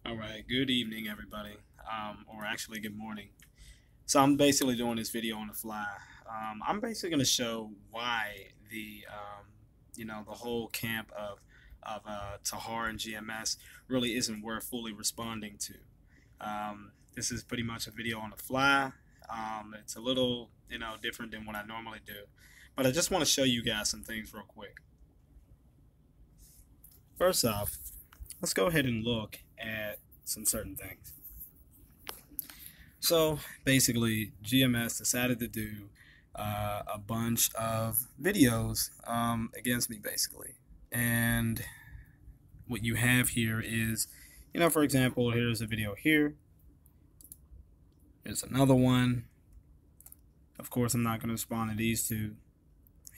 All right, good evening, everybody, or actually, good morning. So I'm basically doing this video on the fly. I'm basically going to show why the whole camp of Tahar and GMS really isn't worth fully responding to. This is pretty much a video on the fly. It's a little, different than what I normally do, but I just want to show you guys some things real quick. First off, let's go ahead and look at some certain things. So basically, GMS decided to do a bunch of videos against me, basically. And what you have here is, for example, here's a video here. Here's another one. Of course, I'm not going to respond to these two.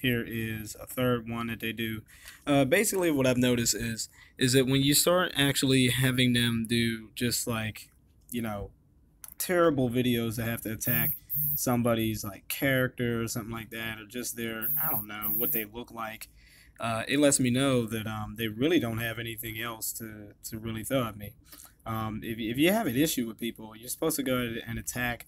Here is a third one that they do. Basically, what I've noticed is that when you start actually having them do just like, terrible videos that have to attack somebody's like character or something like that, or just their, I don't know, what they look like, it lets me know that they really don't have anything else to really throw at me. If you have an issue with people, you're supposed to go ahead and attack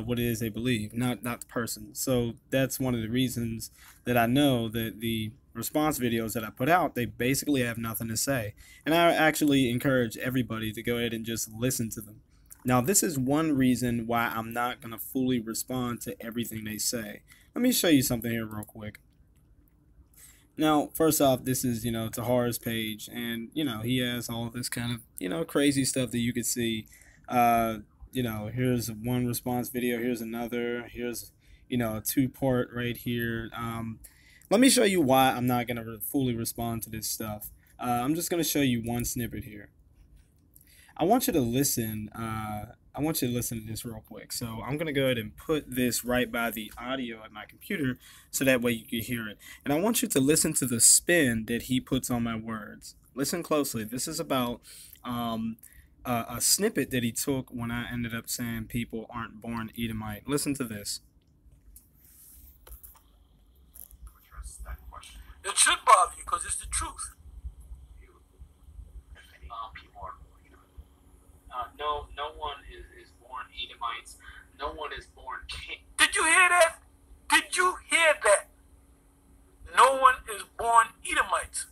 what it is they believe, not the person. So that's one of the reasons that I know that the response videos that I put out, they basically have nothing to say. And I actually encourage everybody to go ahead and just listen to them. Now, this is one reason why I'm not going to fully respond to everything they say. Let me show you something here real quick. Now, first off, this is, Tahar's page, and, he has all this kind of, crazy stuff that you could see. Here's one response video, here's another, here's, a two-part right here. Let me show you why I'm not going to fully respond to this stuff. I'm just going to show you one snippet here. I want you to listen. I want you to listen to this real quick. So I'm going to go ahead and put this right by the audio at my computer so that way you can hear it. And I want you to listen to the spin that he puts on my words. Listen closely. This is about a snippet that he took when I ended up saying people aren't born Edomite. Listen to this. It should bother you because it's the truth. No one is born Edomites. No one is born king. Did you hear that? Did you hear that? No one is born Edomites.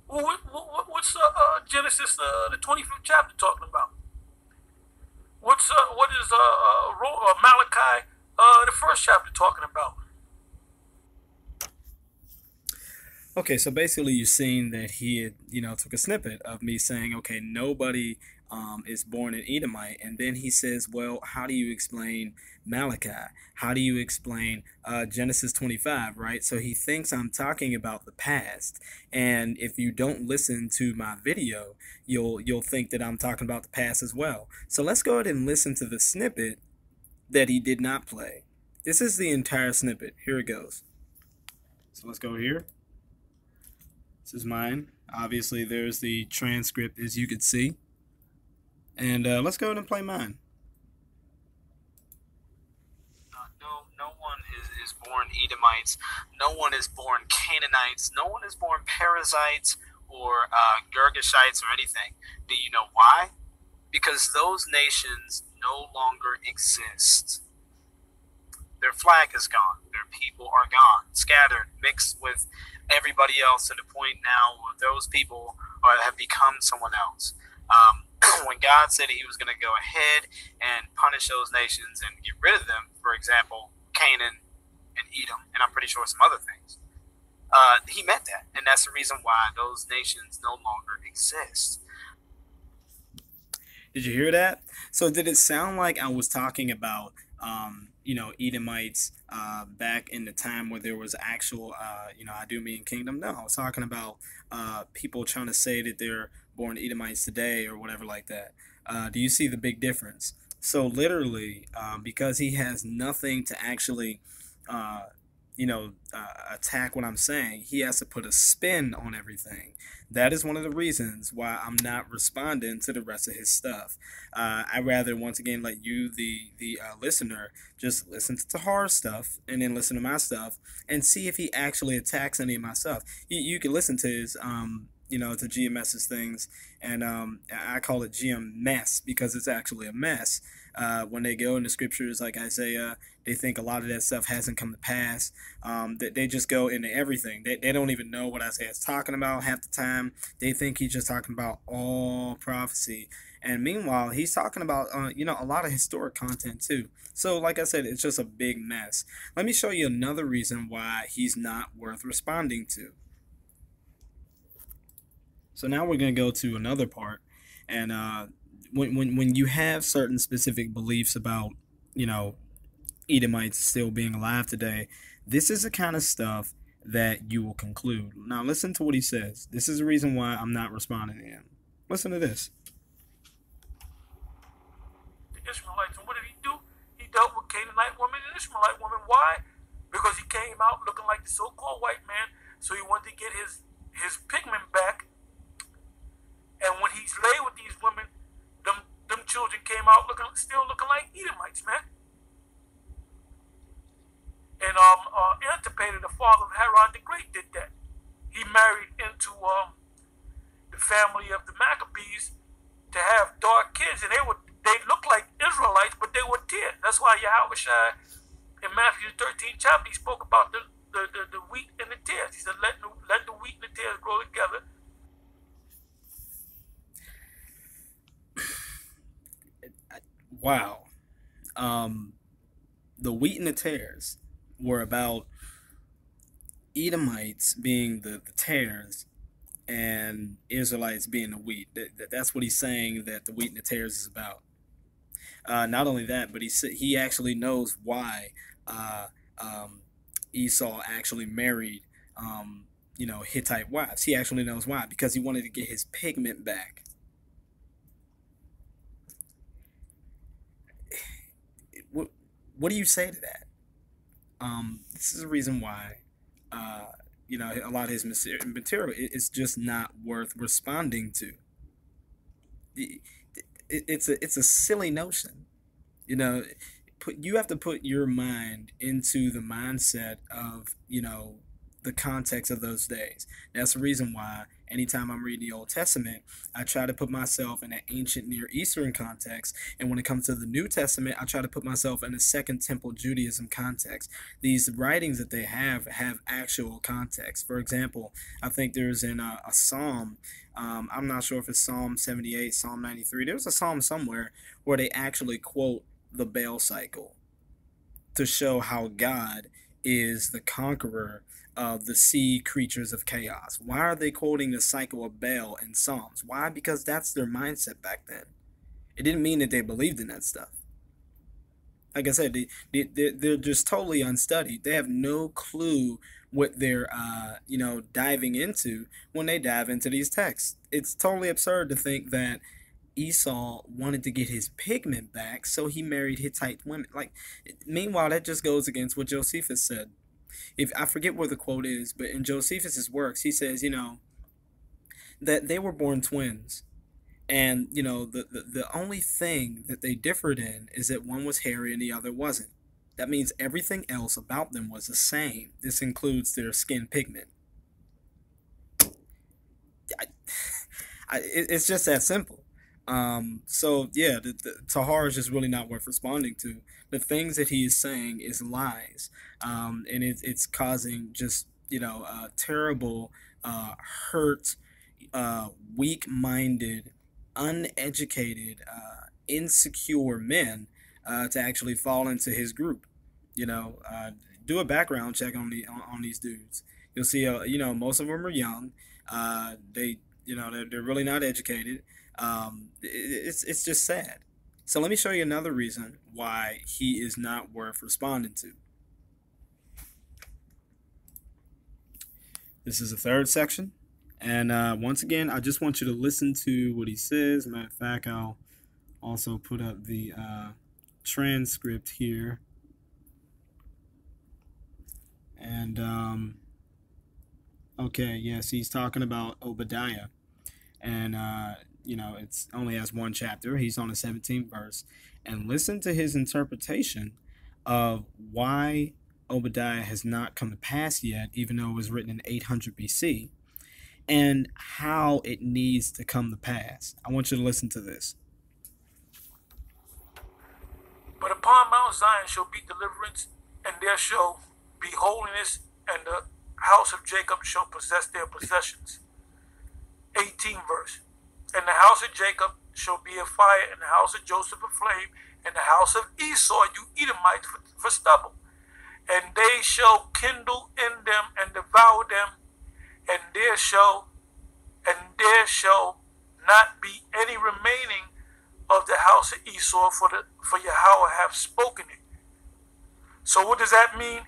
What's Genesis, the 25th chapter, talking about? What is Malachi, the first chapter, talking about? Okay, so basically you're seeing that he had, took a snippet of me saying, okay, nobody is born an Edomite. And then he says, well, how do you explain Malachi? How do you explain Genesis 25, right? So he thinks I'm talking about the past. And if you don't listen to my video, you'll think that I'm talking about the past as well. So let's go ahead and listen to the snippet that he did not play. This is the entire snippet. Here it goes. So let's go here. This is mine. Obviously, there's the transcript, as you could see. And let's go ahead and play mine. No one is born Edomites. No one is born Canaanites. No one is born Perizzites or Girgashites or anything. Do you know why? Because those nations no longer exist. Their flag is gone. Their people are gone, scattered, mixed with everybody else to the point now where those people have become someone else. When God said he was going to go ahead and punish those nations and get rid of them, for example, Canaan and Edom, and I'm pretty sure some other things, he meant that. And that's the reason why those nations no longer exist. Did you hear that? So did it sound like I was talking about, Edomites back in the time where there was actual, Idumean kingdom? No, I was talking about people trying to say that they're born Edomites today or whatever like that. Do you see the big difference? So literally, because he has nothing to actually, attack what I'm saying, he has to put a spin on everything. That is one of the reasons why I'm not responding to the rest of his stuff. I'd rather, once again, let you, the listener, just listen to Tahar's stuff and then listen to my stuff and see if he actually attacks any of my stuff. You can listen to his to GMS's things, and I call it GMS because it's actually a mess. When they go into scriptures like Isaiah, they think a lot of that stuff hasn't come to pass. They just go into everything. They don't even know what Isaiah's talking about half the time. They think he's just talking about all prophecy. And meanwhile, he's talking about, a lot of historic content too. So, like I said, it's just a big mess. Let me show you another reason why he's not worth responding to. So now we're going to go to another part. And when you have certain specific beliefs about, Edomites still being alive today, this is the kind of stuff that you will conclude. Now, listen to what he says. This is the reason why I'm not responding to him. Listen to this. The Ishmaelites, and what did he do? He dealt with Canaanite women and Ishmaelite women. Why? Because he came out looking like the so-called white man, so he wanted to get his pigment back. And when he lay with these women, them children came out still looking like Edomites, man. And Antipater, the father of Herod the Great, did that. He married into the family of the Maccabees to have dark kids, and they looked like Israelites, but they were tears. That's why Yahushua in Matthew 13 chapter, he spoke about the wheat and the tares. He said, let the wheat and the tares grow together. Wow. The wheat and the tares were about Edomites being the tares and Israelites being the wheat. That's what he's saying that the wheat and the tares is about. Not only that, but he actually knows why Esau actually married Hittite wives. He actually knows why, because he wanted to get his pigment back. What do you say to that? This is the reason why, a lot of his material is just not worth responding to. It's a silly notion. You have to put your mind into the mindset of, the context of those days. That's the reason why anytime I'm reading the Old Testament, I try to put myself in an ancient Near Eastern context. And when it comes to the New Testament, I try to put myself in a Second Temple Judaism context. These writings that they have actual context. For example, I think there's in a Psalm, I'm not sure if it's Psalm 78, Psalm 93. There's a Psalm somewhere where they actually quote the Baal cycle to show how God is the conqueror of the sea creatures of chaos. Why are they quoting the cycle of Baal in Psalms? Why? Because that's their mindset back then. It didn't mean that they believed in that stuff. Like I said, they're just totally unstudied. They have no clue what they're, diving into when they dive into these texts. It's totally absurd to think that Esau wanted to get his pigment back, so he married Hittite women. Meanwhile, that just goes against what Josephus said. If I forget where the quote is, but in Josephus's works, he says, that they were born twins. And, the only thing that they differed in is that one was hairy and the other wasn't. That means everything else about them was the same. This includes their skin pigment. It's just that simple. So yeah, the Tahar is just really not worth responding to. The things that he is saying is lies, and it's causing just terrible, hurt, weak-minded, uneducated, insecure men to actually fall into his group. Do a background check on these dudes. You'll see, most of them are young. They're really not educated. It's just sad. So let me show you another reason why he is not worth responding to. This is the third section. And once again, I just want you to listen to what he says. Matter of fact, I'll also put up the transcript here. And, okay, yes, he's talking about Obadiah. And, it's only has one chapter. He's on the 17th verse. And listen to his interpretation of why Obadiah has not come to pass yet, even though it was written in 800 BC. and how it needs to come to pass. I want you to listen to this. But upon Mount Zion shall be deliverance, and there shall be holiness, and the house of Jacob shall possess their possessions. 18 verse. And the house of Jacob shall be a fire, and the house of Joseph a flame, and the house of Esau you Edomites for stubble. And they shall kindle in them and devour them, and there shall not be any remaining of the house of Esau, for Yahweh hath spoken it. So what does that mean?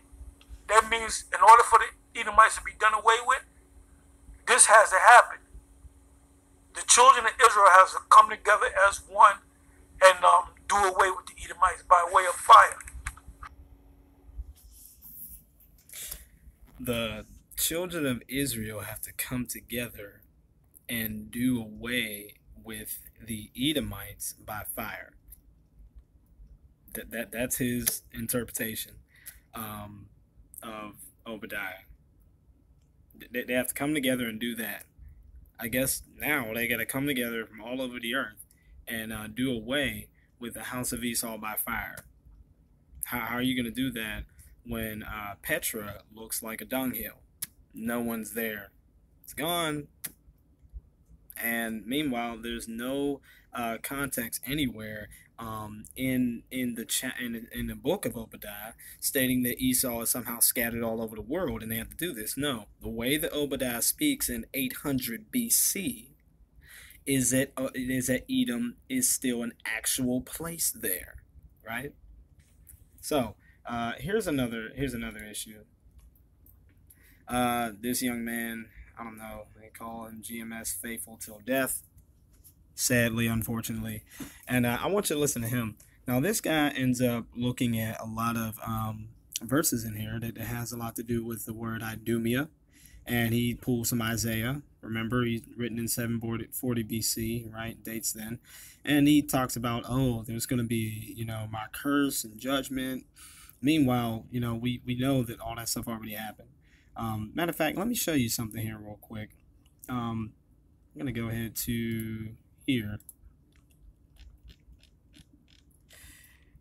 That means in order for the Edomites to be done away with, this has to happen. The children of Israel has to come together as one and do away with the Edomites by way of fire. The children of Israel have to come together and do away with the Edomites by fire. That's his interpretation of Obadiah. They have to come together and do that. I guess now they got to come together from all over the earth and do away with the house of Esau by fire. How are you going to do that when Petra looks like a dunghill? No one's there. It's gone. And meanwhile, there's no context anywhere in the book of Obadiah stating that Esau is somehow scattered all over the world and they have to do this. No, the way that Obadiah speaks in 800 BC is that Edom is still an actual place there, right? So here's another issue. This young man, I don't know, they call him GMS, faithful till death, sadly, unfortunately. And I want you to listen to him. Now, this guy ends up looking at a lot of verses in here that has a lot to do with the word Idumea. And he pulls some Isaiah. Remember, he's written in 740 BC, right? Dates then. And he talks about, oh, there's going to be, my curse and judgment. Meanwhile, we know that all that stuff already happened. Matter of fact, let me show you something here real quick. I'm going to go ahead to here.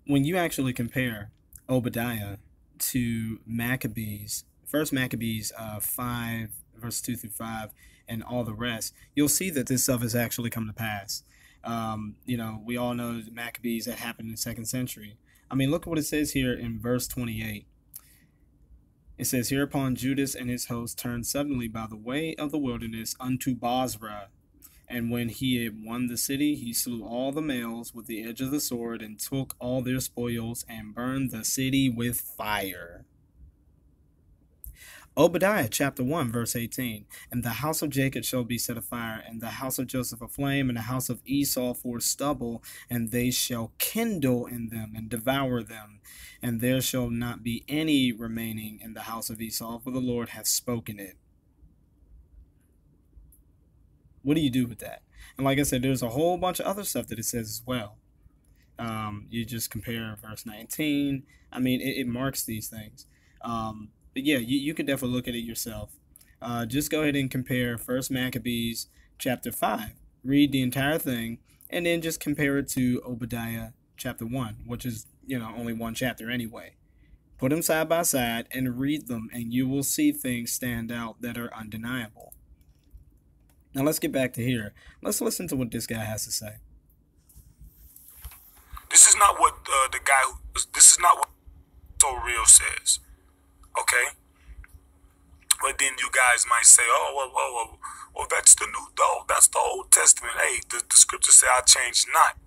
When you actually compare Obadiah to Maccabees, First Maccabees 5, verse 2 through 5, and all the rest, you'll see that this stuff has actually come to pass. We all know the Maccabees that happened in the 2nd century. I mean, look at what it says here in verse 28. It says, hereupon Judas and his host turned suddenly by the way of the wilderness unto Bozrah. And when he had won the city, he slew all the males with the edge of the sword and took all their spoils and burned the city with fire. Obadiah chapter 1 verse 18. And the house of Jacob shall be set afire, and the house of Joseph aflame, and the house of Esau for stubble, and they shall kindle in them and devour them. And there shall not be any remaining in the house of Esau, for the Lord hath spoken it. What do you do with that? And like I said, there's a whole bunch of other stuff that it says as well. You just compare verse 19. I mean, it marks these things. But yeah, you can definitely look at it yourself. Just go ahead and compare First Maccabees chapter 5. Read the entire thing, and then just compare it to Obadiah chapter 1, which is, only one chapter anyway. Put them side by side and read them, and you will see things stand out that are undeniable. Now let's get back to here. Let's listen to what this guy has to say. This is not what this is not what So Real says. Okay? But then you guys might say, oh, well, that's the new, though. That's the Old Testament. Hey, the scriptures say I change not.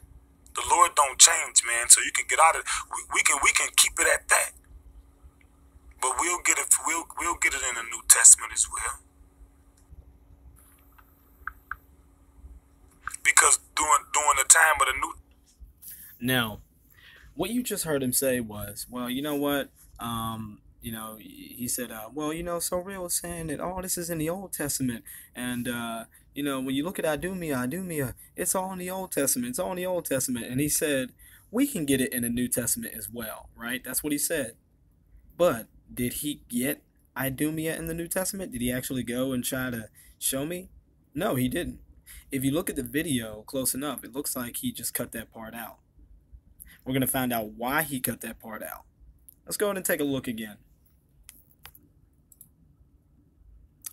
The Lord don't change, man. So you can get out of it. We can keep it at that. But we'll get it in the New Testament as well. Because during the time of the New. Now, what you just heard him say was, well, you know what? He said, So Real is saying that all this is in the Old Testament. And, when you look at Idumea, it's all in the Old Testament. It's all in the Old Testament. And he said, we can get it in the New Testament as well, right? That's what he said. But did he get Idumea in the New Testament? Did he actually go and try to, Show me? No, he didn't. If you look at the video close enough, it looks like he just cut that part out. We're going to find out why he cut that part out. Let's go ahead and take a look again.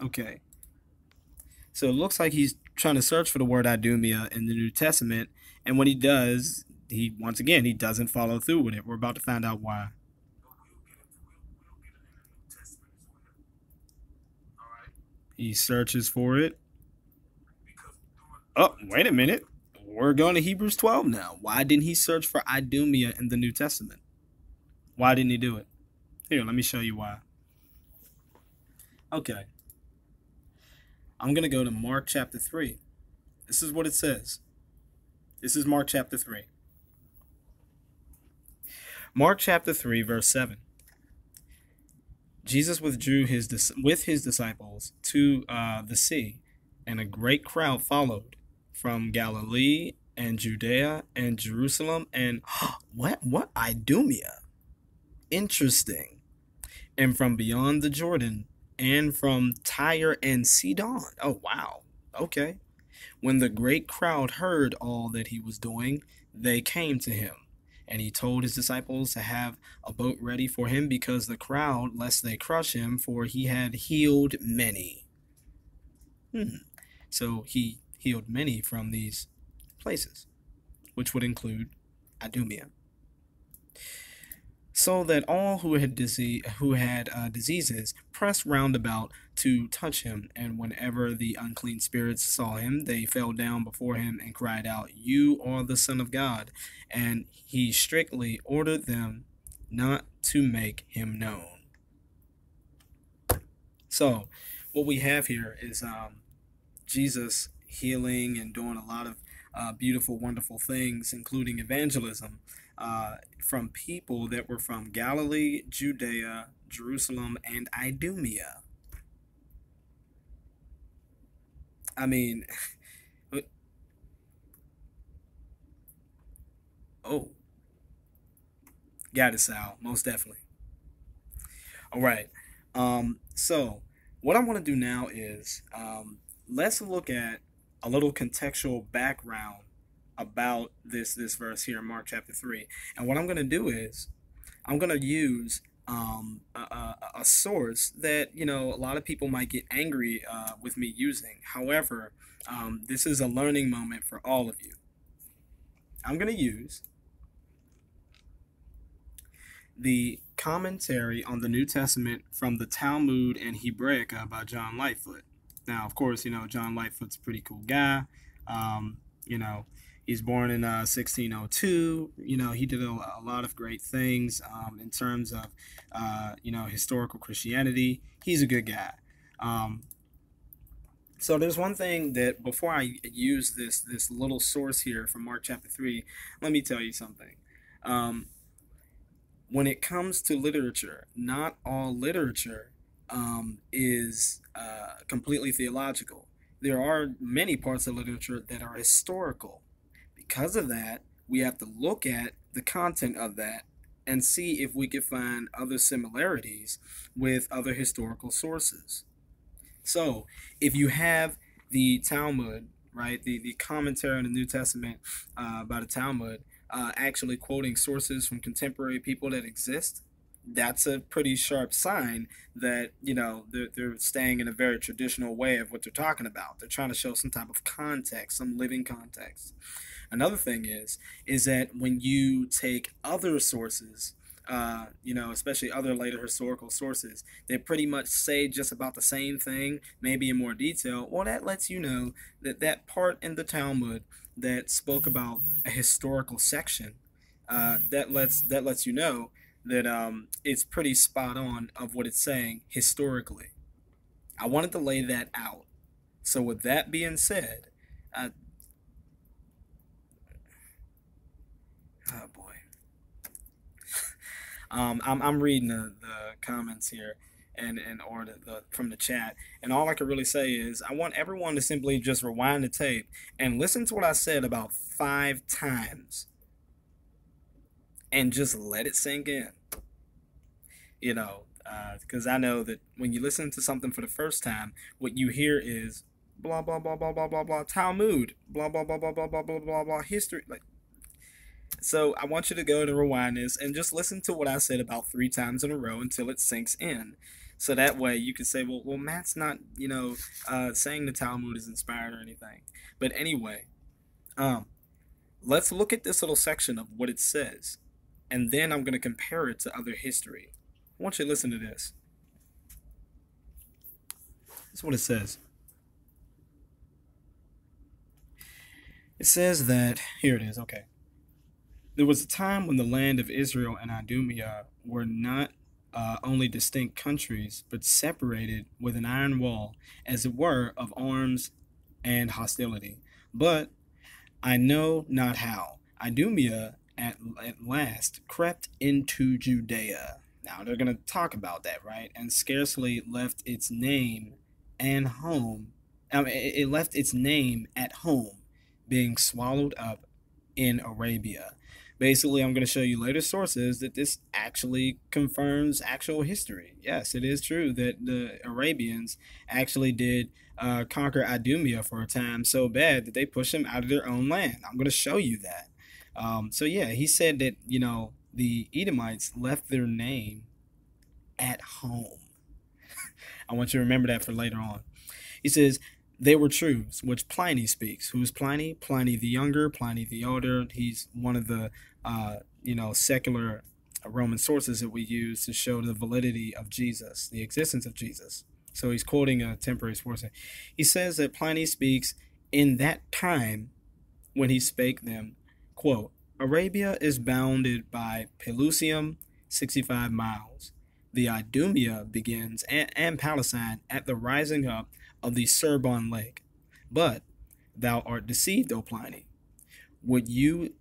Okay. So it looks like he's trying to search for the word Idumea in the New Testament, and when he does, once again, he doesn't follow through with it. We're about to find out why. He searches for it. Oh, wait a minute. We're going to Hebrews 12 now. Why didn't he search for Idumea in the New Testament? Why didn't he do it? Here, let me show you why. Okay. I'm going to go to Mark chapter 3. This is what it says. This is Mark chapter 3. Mark chapter 3, verse 7. Jesus withdrew with his disciples to the sea, and a great crowd followed from Galilee and Judea and Jerusalem and what Idumea? Interesting. And from beyond the Jordan and from Tyre and Sidon. Oh, wow. Okay. When the great crowd heard all that he was doing, they came to him. And he told his disciples to have a boat ready for him because the crowd, lest they crush him, for he had healed many. So he healed many from these places, which would include Idumea. So that all who had diseases pressed round about to touch him, and whenever the unclean spirits saw him, they fell down before him and cried out, "You are the Son of God." And he strictly ordered them not to make him known. So what we have here is Jesus healing and doing a lot of beautiful, wonderful things, including evangelism, from people that were from Galilee, Judea, Jerusalem, and Idumea. I mean, oh, got it, Sal, most definitely. All right. So what I want to do now is let's look at a little contextual background about this verse here in Mark chapter 3. And what I'm going to do is I'm going to use a source that, a lot of people might get angry with me using. However, this is a learning moment for all of you. I'm going to use the commentary on the New Testament from the Talmud and Hebraica by John Lightfoot. Now, of course, John Lightfoot's a pretty cool guy. He's born in 1602. He did a lot of great things in terms of, historical Christianity. He's a good guy. So there's one thing that before I use this little source here from Mark chapter 3, let me tell you something. When it comes to literature, not all literature is completely theological. There are many parts of literature that are historical. Because of that, we have to look at the content of that and see if we can find other similarities with other historical sources. So, if you have the Talmud, right, the commentary on the New Testament by the Talmud, actually quoting sources from contemporary people that exist, that's a pretty sharp sign that, they're staying in a very traditional way of what they're talking about. They're trying to show some type of context, some living context. Another thing is that when you take other sources, especially other later historical sources, they pretty much say just about the same thing, maybe in more detail. Well, that lets you know that that part in the Talmud that spoke about a historical section, that lets you know that it's pretty spot on of what it's saying historically. I wanted to lay that out. So with that being said, oh boy. I'm reading the comments here or from the chat, and all I can really say is I want everyone to simply just rewind the tape and listen to what I said about 5 times and just let it sink in. Because I know that when you listen to something for the first time, what you hear is blah blah blah blah blah blah blah, Talmud, blah blah blah blah blah blah blah blah blah, history. Like, so I want you to go to rewind this and just listen to what I said about 3 times in a row until it sinks in. So that way you can say, well, Matt's not, saying the Talmud is inspired or anything. But anyway, let's look at this little section of what it says, and then I'm going to compare it to other history. I want you to listen to this. This is what it says. It says that, here it is, okay. There was a time when the land of Israel and Idumea were not only distinct countries, but separated with an iron wall, as it were, of arms and hostility. But I know not how. Idumea at last crept into Judea. Now they're going to talk about that, right? And scarcely left its name and home. It left its name at home, being swallowed up in Arabia. Basically, I'm going to show you later sources that this actually confirms actual history. Yes, it is true that the Arabians actually did conquer Idumea for a time so bad that they pushed them out of their own land. I'm going to show you that. So yeah, he said that, the Edomites left their name at home. I want you to remember that for later on. He says, they were truths, which Pliny speaks. Who's Pliny? Pliny the Younger, Pliny the Older. He's one of the, secular Roman sources that we use to show the validity of Jesus, the existence of Jesus. So he's quoting a temporary source. He says that Pliny speaks in that time when he spake them, quote, Arabia is bounded by Pelusium, 65 miles. The Idumea begins, and Palestine, at the rising up of the Cerbon lake. But thou art deceived, O Pliny. Would the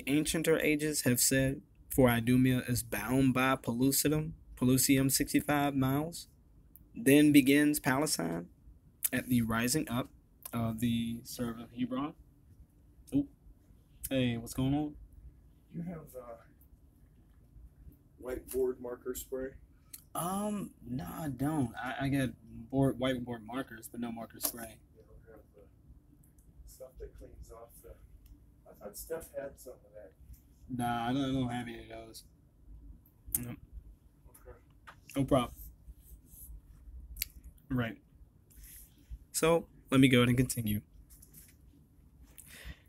ancienter ages have said, for Idumea is bound by Pelusium 65 miles? Then begins Palestine at the rising up of the Serb of Hebron. Ooh. Hey, what's going on? You have whiteboard marker spray? No, I don't. I got whiteboard markers, but no marker spray. You don't have the stuff that cleans off the... I thought Steph had some of that. Nah, I don't have any of those. No. Okay. No problem. Right. So, let me go ahead and continue.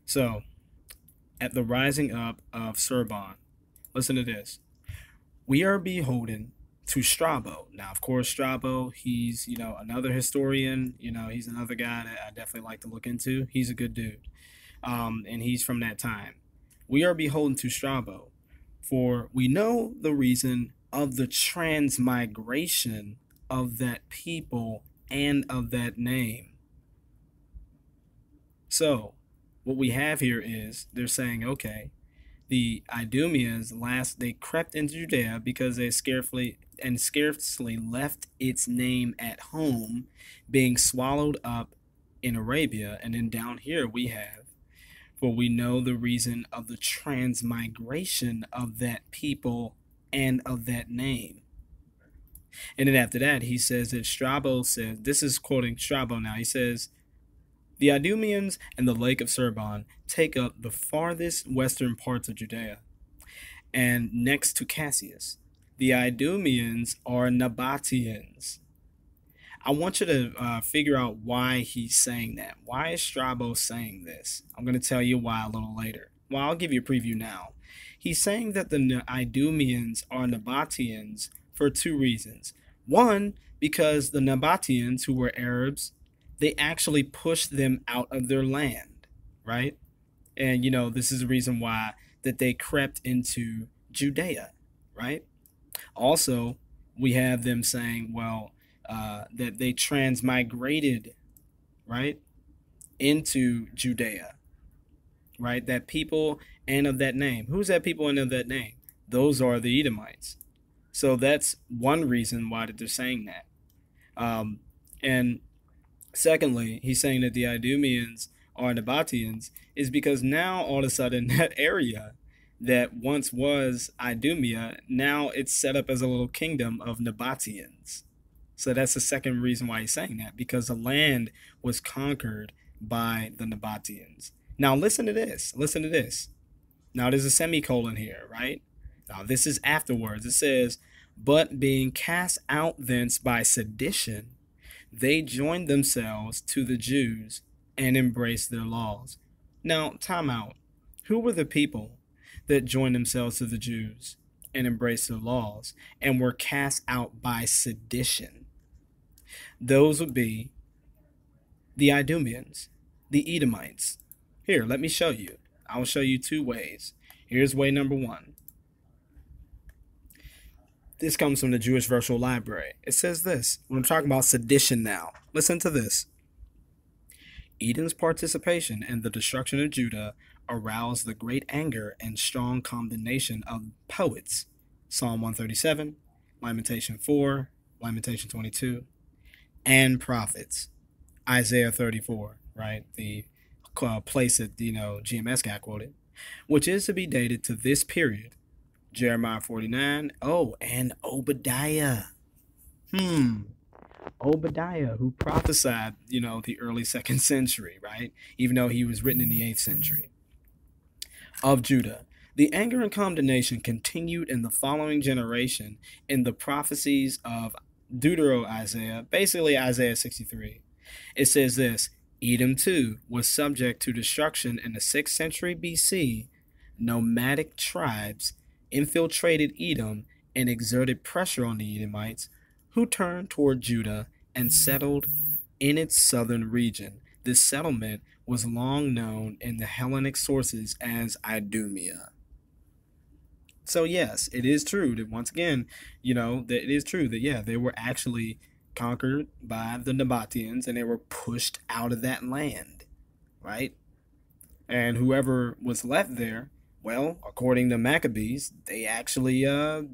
So, at the rising up of Cerbon, listen to this. We are beholden to Strabo. Now, of course, Strabo, he's, another historian. He's another guy that I definitely like to look into. He's a good dude. And he's from that time. We are beholden to Strabo, for we know the reason of the transmigration of that people and of that name. So, what we have here is they're saying, okay, the Idumeans they crept into Judea because they scarcely left its name at home, being swallowed up in Arabia. And then down here we have, for we know the reason of the transmigration of that people and of that name. And then after that, he says that Strabo says, this is quoting Strabo now, he says, the Idumeans and the lake of Cerbon take up the farthest western parts of Judea. And next to Cassius, the Idumeans are Nabateans. I want you to figure out why he's saying that. Why is Strabo saying this? I'm going to tell you why a little later. Well, I'll give you a preview now. He's saying that the Idumeans are Nabateans for 2 reasons. One, because the Nabateans, who were Arabs, they actually pushed them out of their land, right? And, this is the reason why that they crept into Judea, right? Also, we have them saying, that they transmigrated, right, into Judea, right? That people and of that name. Who's that people and of that name? Those are the Edomites. So that's one reason why that they're saying that. And secondly, he's saying that the Idumeans are Nabateans is because now all of a sudden that area that once was Idumea, now it's set up as a little kingdom of Nabateans. So that's the second reason why he's saying that, because the land was conquered by the Nabateans. Now listen to this. Listen to this. Now there's a semicolon here, right? Now this is afterwards. It says, but being cast out thence by sedition, they joined themselves to the Jews and embraced their laws. Now, time out. Who were the people that joined themselves to the Jews and embraced their laws and were cast out by sedition? Those would be the Idumeans, the Edomites. Here, let me show you. I will show you two ways. Here's way number one. This comes from the Jewish Virtual Library. It says this, when I'm talking about sedition now. Listen to this. Edom's participation in the destruction of Judah aroused the great anger and strong condemnation of poets. Psalm 137, Lamentation 4, Lamentation 22, and prophets. Isaiah 34, right? The place that, GMS got quoted, which is to be dated to this period. Jeremiah 49. Oh, and Obadiah. Obadiah, who prophesied, the early 2nd century, right? Even though he was written in the 8th century. Of Judah. The anger and condemnation continued in the following generation in the prophecies of Deutero-Isaiah, basically Isaiah 63. It says this, Edom too was subject to destruction in the 6th century BC. Nomadic tribes infiltrated Edom and exerted pressure on the Edomites, who turned toward Judah and settled in its southern region. This settlement was long known in the Hellenic sources as Idumea. So yes, it is true that once again, that it is true that they were actually conquered by the Nabateans and they were pushed out of that land, right? And whoever was left there, well, according to Maccabees, they actually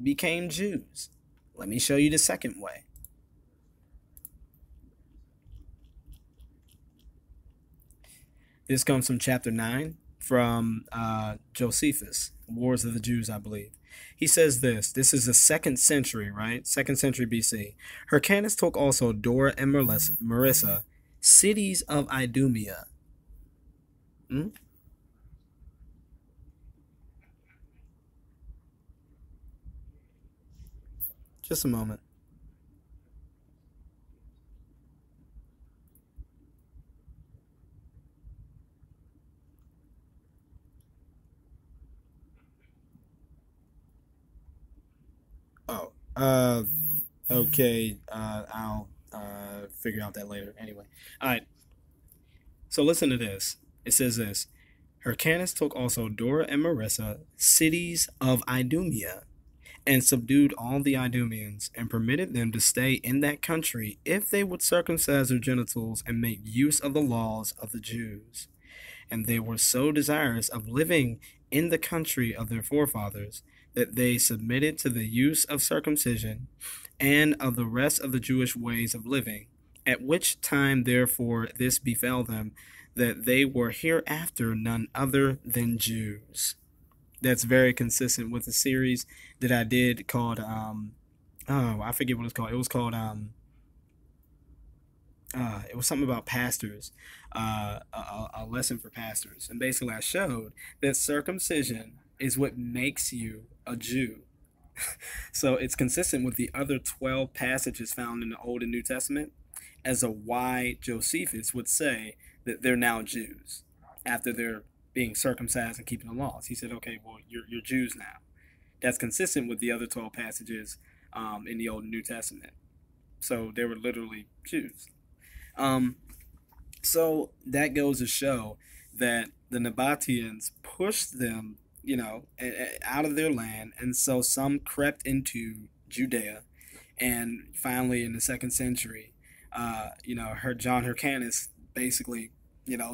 became Jews. Let me show you the second way. This comes from chapter 9 from Josephus, Wars of the Jews, I believe. He says this is the 2nd century, right? 2nd century BC. Hyrcanus took also Dora and Marissa, cities of Idumea. Just a moment. Okay, I'll figure out that later. Anyway, all right. So listen to this. It says this. Hyrcanus took also Dora and Marissa, cities of Idumea, and subdued all the Idumeans, and permitted them to stay in that country if they would circumcise their genitals and make use of the laws of the Jews. And they were so desirous of living in the country of their forefathers that they submitted to the use of circumcision and of the rest of the Jewish ways of living, at which time therefore this befell them, that they were hereafter none other than Jews. That's very consistent with the series that I did called, I forget what it's called. It was called, it was something about pastors, a lesson for pastors. And basically I showed that circumcision is what makes you a Jew. So it's consistent with the other 12 passages found in the Old and New Testament as to why Josephus would say that they're now Jews after they're being circumcised and keeping the laws. He said, okay, well, you're Jews now. That's consistent with the other 12 passages in the Old and New Testament. So they were literally Jews. So that goes to show that the Nabateans pushed them, out of their land, and so some crept into Judea, and finally in the 2nd century, John Hyrcanus basically,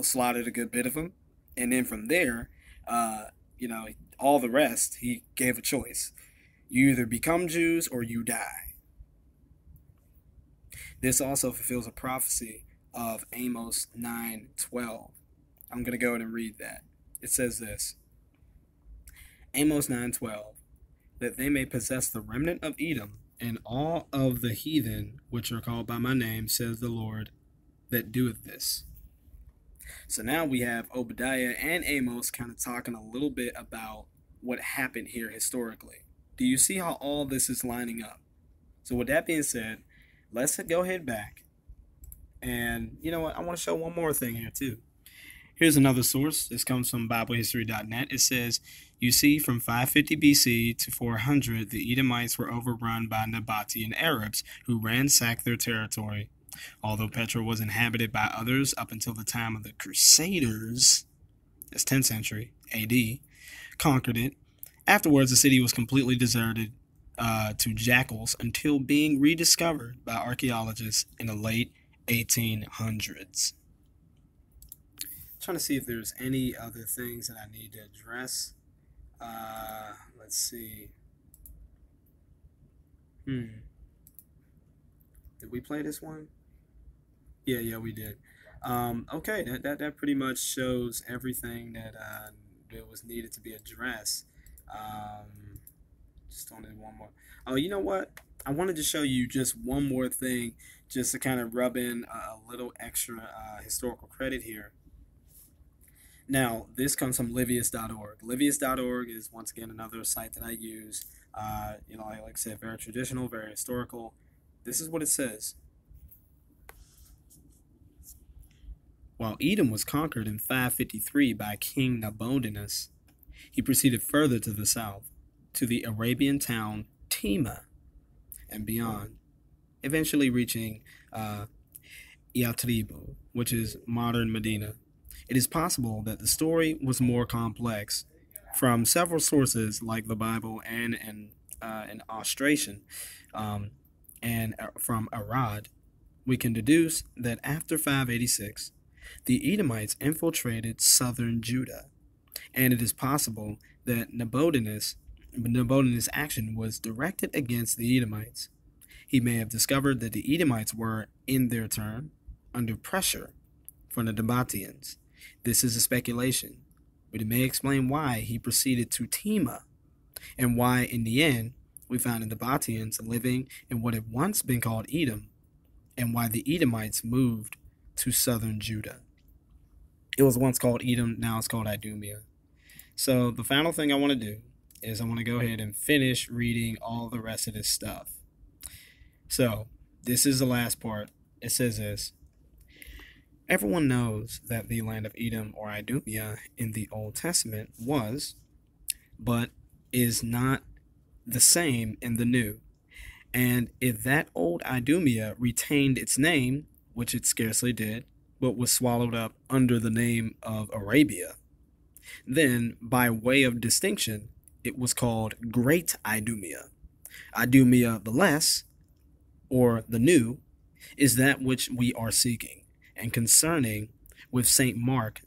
slaughtered a good bit of them, and then from there, all the rest, he gave a choice. You either become Jews or you die. This also fulfills a prophecy of Amos 9:12. I'm going to go ahead and read that. It says this. Amos 9:12, that they may possess the remnant of Edom and all of the heathen which are called by my name, says the Lord, that doeth this. So now we have Obadiah and Amos kind of talking a little bit about what happened here historically. Do you see how all this is lining up? So with that being said, let's go ahead back. And you know what? I want to show one more thing here too. Here's another source. This comes from BibleHistory.net. It says, you see, from 550 BC to 400, the Edomites were overrun by Nabatean Arabs who ransacked their territory. Although Petra was inhabited by others up until the time of the Crusaders, that's 10th century AD, conquered it. Afterwards, the city was completely deserted to jackals until being rediscovered by archaeologists in the late 1800s. Trying to see if there's any other things that I need to address. Let's see. Did we play this one? Yeah, we did. Okay, that pretty much shows everything that was needed to be addressed. Just only one more. Oh, you know what? I wanted to show you just one more thing, just to kind of rub in a little extra historical credit here. Now, this comes from Livius.org. Livius.org is, once again, another site that I use. Like I said, very traditional, very historical. This is what it says. While Edom was conquered in 553 by King Nabonidus, he proceeded further to the south, to the Arabian town Tema and beyond, eventually reaching Yatribu, which is modern Medina. It is possible that the story was more complex. From several sources like the Bible and an Austration, and from Arad, we can deduce that after 586, the Edomites infiltrated southern Judah, and it is possible that Nabonidus' action was directed against the Edomites. He may have discovered that the Edomites were, in their turn, under pressure from the Nabateans. This is a speculation, but it may explain why he proceeded to Tema, and why, in the end, we found the Nabateans living in what had once been called Edom, and why the Edomites moved to southern Judah. It was once called Edom, now it's called Idumea. So the final thing I want to do is I want to go ahead and finish reading all the rest of this stuff. So this is the last part. It says this. Everyone knows that the land of Edom or Idumea in the Old Testament was, but is not the same in the New. And if that old Idumea retained its name, which it scarcely did, but was swallowed up under the name of Arabia, then by way of distinction, it was called Great Idumea. Idumea the less, or the new, is that which we are seeking. And concerning with St. Mark,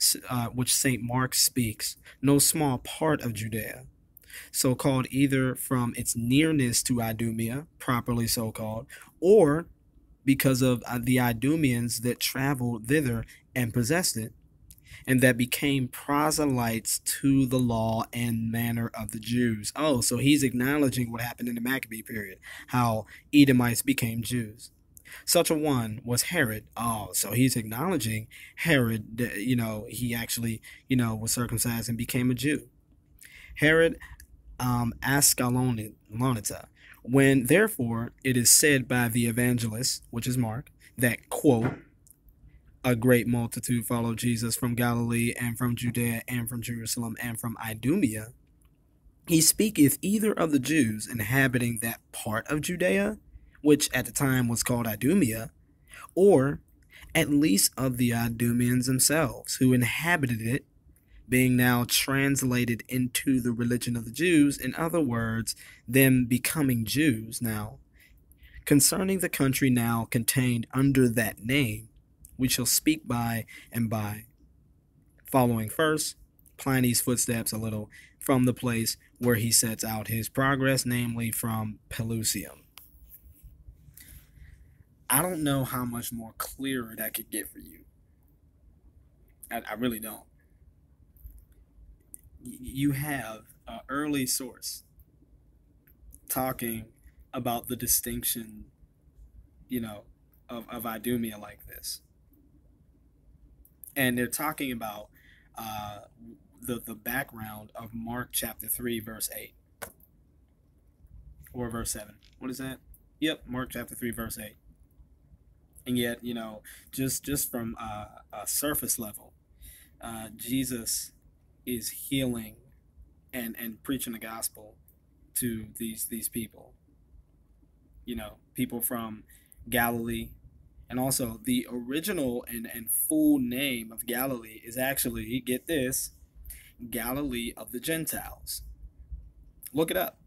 which St. Mark speaks, no small part of Judea, so called either from its nearness to Idumea, properly so called, or because of the Idumeans that traveled thither and possessed it, and that became proselytes to the law and manner of the Jews. Oh, so he's acknowledging what happened in the Maccabee period, how Edomites became Jews. Such a one was Herod. Oh, so he's acknowledging Herod, he actually, was circumcised and became a Jew. Herod Ascalonita. When, therefore, it is said by the evangelist, which is Mark, that, quote, a great multitude followed Jesus from Galilee and from Judea and from Jerusalem and from Idumea, he speaketh either of the Jews inhabiting that part of Judea, which at the time was called Idumea, or at least of the Idumeans themselves, who inhabited it, being now translated into the religion of the Jews, in other words, them becoming Jews now. Concerning the country now contained under that name, we shall speak by and by. Following first, Pliny's footsteps a little from the place where he sets out his progress, namely from Pelusium. I don't know how much more clearer that could get for you. I really don't. You have an early source talking about the distinction, you know, of Idumea like this. And they're talking about uh, the background of Mark chapter 3, verse 8. Or verse 7. What is that? Yep, Mark chapter 3, verse 8. And yet, just from a surface level, Jesus is healing and preaching the gospel to these people. People from Galilee. And also, the original and full name of Galilee is actually, get this, Galilee of the Gentiles. Look it up.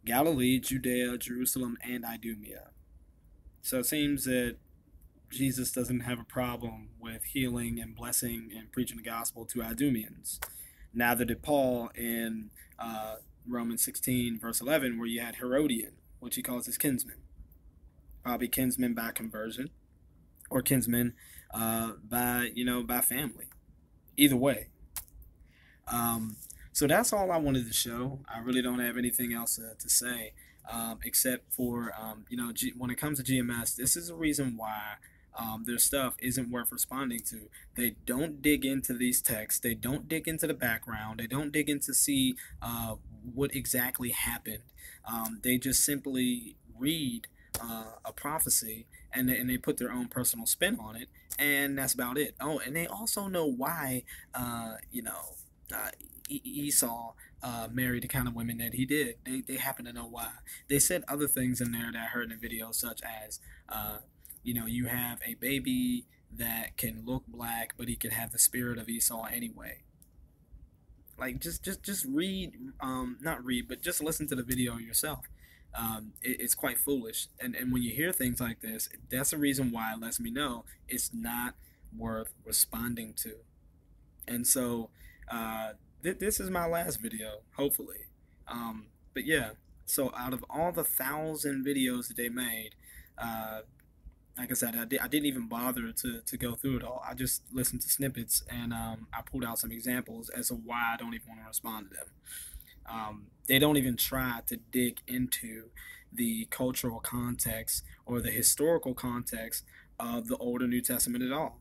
Galilee, Judea, Jerusalem, and Idumea. So it seems that Jesus doesn't have a problem with healing and blessing and preaching the gospel to Idumeans. Neither did Paul in Romans 16, verse 11, where you had Herodian, which he calls his kinsman. Probably kinsman by conversion, or kinsman by family. Either way. So that's all I wanted to show. I really don't have anything else to say, except for, when it comes to GMS, this is a reason why their stuff isn't worth responding to. They don't dig into these texts. They don't dig into the background. They don't dig into see what exactly happened. They just simply read a prophecy and they put their own personal spin on it, and that's about it. Oh, and they also know why, Esau married the kind of women that he did. They happen to know why. They said other things in there that I heard in the video, such as, you have a baby that can look black, but he could have the spirit of Esau anyway. Like, just read, not read, but just listen to the video yourself. It's quite foolish. And when you hear things like this, that's the reason why it lets me know it's not worth responding to. And so, this is my last video, hopefully. But yeah, so out of all the 1,000 videos that they made, like I said, I didn't even bother to go through it all. I just listened to snippets, and I pulled out some examples as to why I don't even want to respond to them. They don't even try to dig into the cultural context or the historical context of the Old and New Testament at all.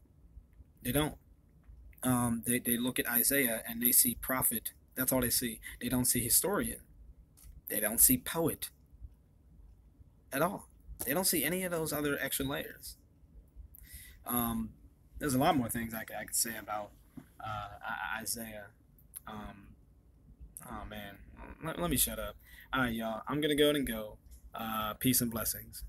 They don't. They look at Isaiah and they see prophet. That's all they see. They don't see historian. They don't see poet at all. They don't see any of those other extra layers. There's a lot more things I could say about Isaiah. Oh man, let me shut up. All right, y'all. I'm gonna go and go. Peace and blessings.